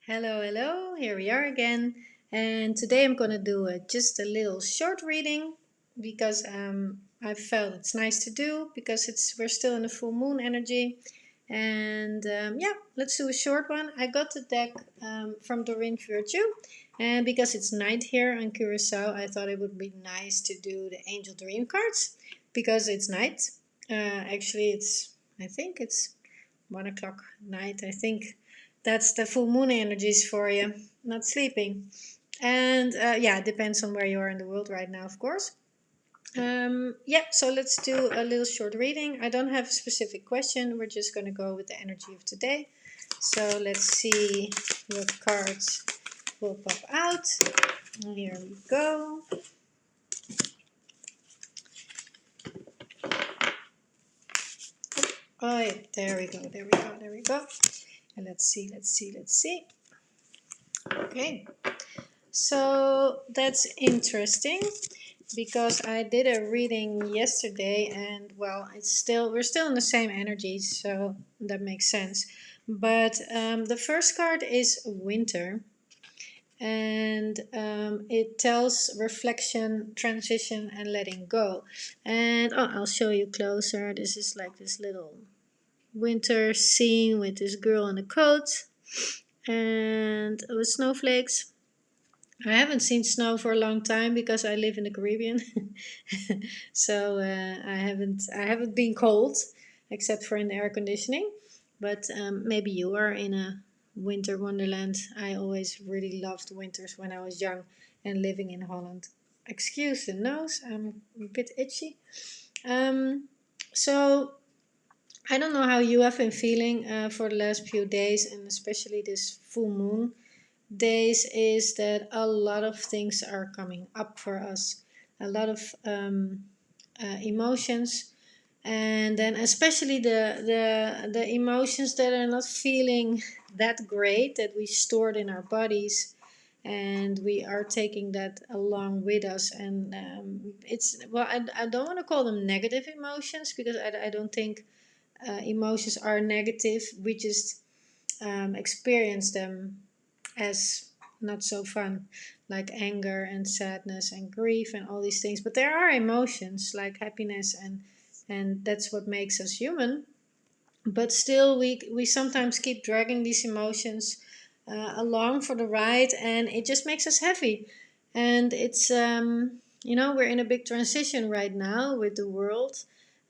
Hello, hello, here we are again. And today I'm going to do just a little short reading because I felt it's nice to do because we're still in the full moon energy. And yeah, let's do a short one. I got the deck from Doreen Virtue, and because it's night here on Curacao, I thought it would be nice to do the Angel Doreen cards because it's night. Actually, I think it's 1 o'clock night. I think that's the full moon energies for you, not sleeping. And yeah, it depends on where you are in the world right now, of course. Yeah, so let's do a little short reading. I don't have a specific question. We're just going to go with the energy of today. So let's see what cards will pop out. Here we go. Oh, yeah, there we go, there we go, there we go. And let's see. Okay, so that's interesting because I did a reading yesterday and well, we're still in the same energies, so that makes sense. But the first card is winter, and it tells reflection, transition, and letting go. And oh, I'll show you closer. This is like this little winter scene with this girl in a coat and with snowflakes. I haven't seen snow for a long time because I live in the Caribbean, so I haven't been cold except for in the air conditioning. But maybe you are in a winter wonderland. I always really loved winters when I was young and living in Holland. Excuse the nose, I'm a bit itchy. So I don't know how you have been feeling for the last few days, and especially this full moon days, is that a lot of things are coming up for us, a lot of emotions, and then especially the emotions that are not feeling that great that we stored in our bodies, and we are taking that along with us. And it's well, I don't want to call them negative emotions because I don't think emotions are negative. We just experience them as not so fun, like anger and sadness and grief and all these things. But there are emotions like happiness, and that's what makes us human. But still, we sometimes keep dragging these emotions along for the ride, and it just makes us heavy. And it's we're in a big transition right now with the world,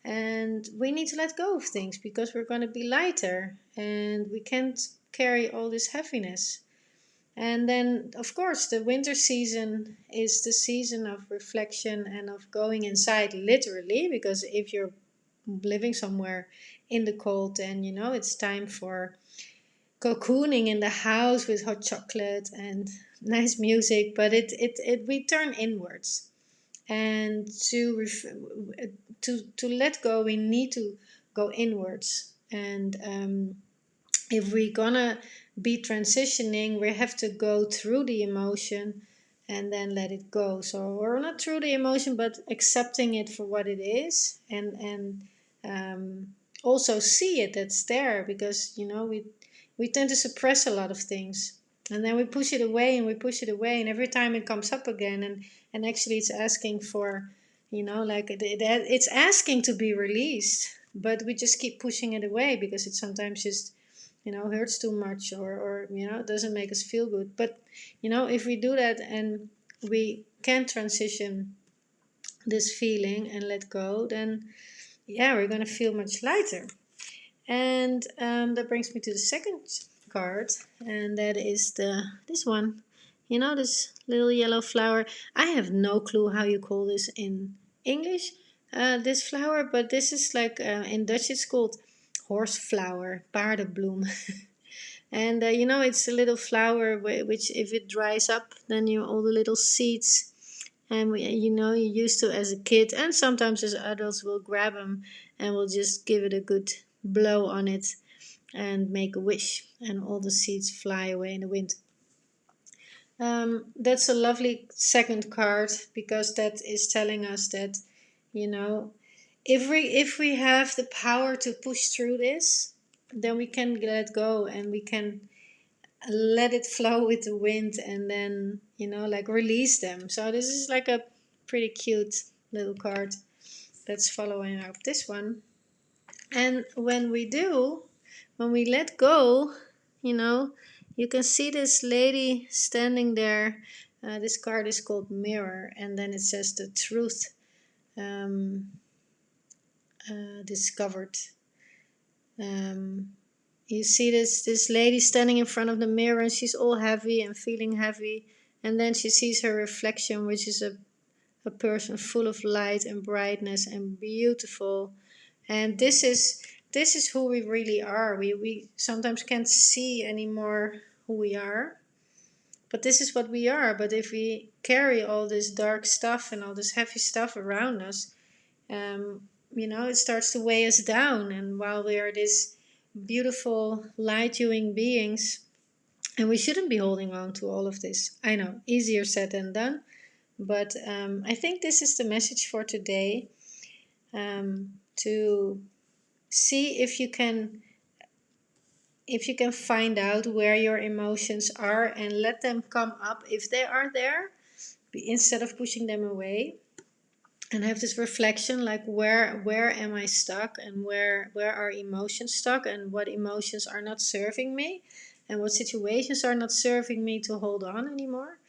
and we need to let go of things because we're going to be lighter, and we can't carry all this heaviness. And then, of course, the winter season is the season of reflection and of going inside, literally, because if you're living somewhere in the cold, then it's time for cocooning in the house with hot chocolate and nice music. But we turn inwards, and to let go, we need to go inwards. And if we're gonna be transitioning, we have to go through the emotion and then let it go. So we're not through the emotion, but accepting it for what it is, and also see it that's there, because we tend to suppress a lot of things, and then we push it away and we push it away, and every time it comes up again, and actually it's asking for, like it's asking to be released, but we just keep pushing it away because it sometimes just hurts too much, or it doesn't make us feel good. But if we do that and we can transition this feeling and let go, then yeah, we're going to feel much lighter. And that brings me to the second card, and that is this one. This little yellow flower. I have no clue how you call this in English, this flower, but this is like in Dutch it's called horseflower, paardenbloem. And it's a little flower which, if it dries up, then all the little seeds, and you used to as a kid and sometimes as adults will grab them and will just give it a good blow on it and make a wish, and all the seeds fly away in the wind. That's a lovely second card because that is telling us that you know if we have the power to push through this, then we can let go, and we can let it flow with the wind, and then, like release them. So this is like a pretty cute little card that's following up this one. And when we let go, you know, you can see this lady standing there. This card is called Mirror, and then it says the truth um, discovered. Um, you see this lady standing in front of the mirror, and she's all heavy and feeling heavy. And then she sees her reflection, which is a person full of light and brightness and beautiful. And this is who we really are. We sometimes can't see anymore who we are, but this is what we are. But if we carry all this dark stuff and all this heavy stuff around us, it starts to weigh us down. And while we are this beautiful light-giving beings, and we shouldn't be holding on to all of this. I know, easier said than done, but I think this is the message for today. To see if you can find out where your emotions are and let them come up if they are there, instead of pushing them away, and have this reflection, like where am I stuck, and where are emotions stuck, and what emotions are not serving me, and what situations are not serving me to hold on anymore.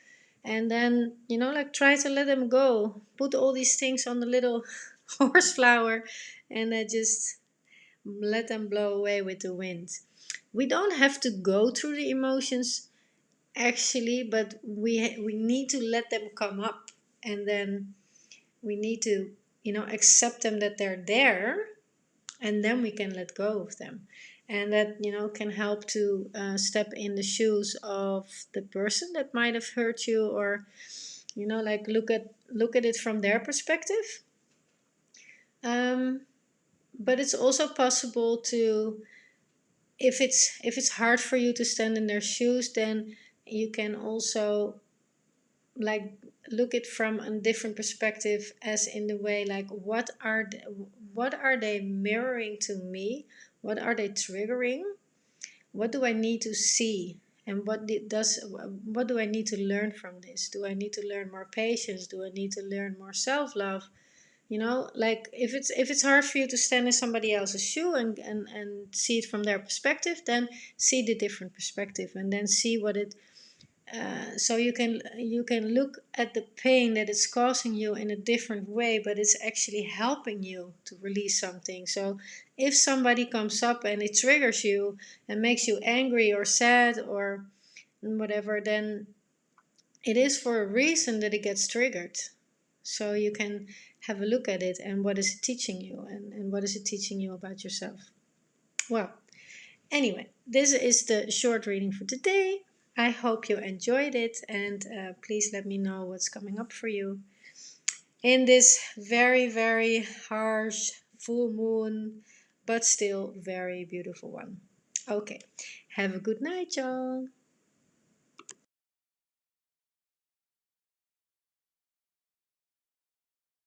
And then, like, try to let them go, put all these things on the little horse flower, and just let them blow away with the wind. We don't have to go through the emotions actually, but we need to let them come up, and then we need to accept them, that they're there, and then we can let go of them. And that can help to step in the shoes of the person that might have hurt you, or like look at it from their perspective. But it's also possible to, if it's hard for you to stand in their shoes, then you can also, like, look it from a different perspective, as in the way, like, what are they mirroring to me, what are they triggering, what do I need to see, and what do I need to learn from this? Do I need to learn more patience? Do I need to learn more self-love? Like, if it's hard for you to stand in somebody else's shoe, and see it from their perspective, then see the different perspective, and then see what it so you can look at the pain that it's causing you in a different way, but it's actually helping you to release something. So if somebody comes up and it triggers you and makes you angry or sad or whatever, then it is for a reason that it gets triggered. So you can have a look at it, and what is it teaching you, and what is it teaching you about yourself. Well, anyway, this is the short reading for today. I hope you enjoyed it, and please let me know what's coming up for you in this very, very harsh full moon, but still very beautiful one. Okay, have a good night, y'all.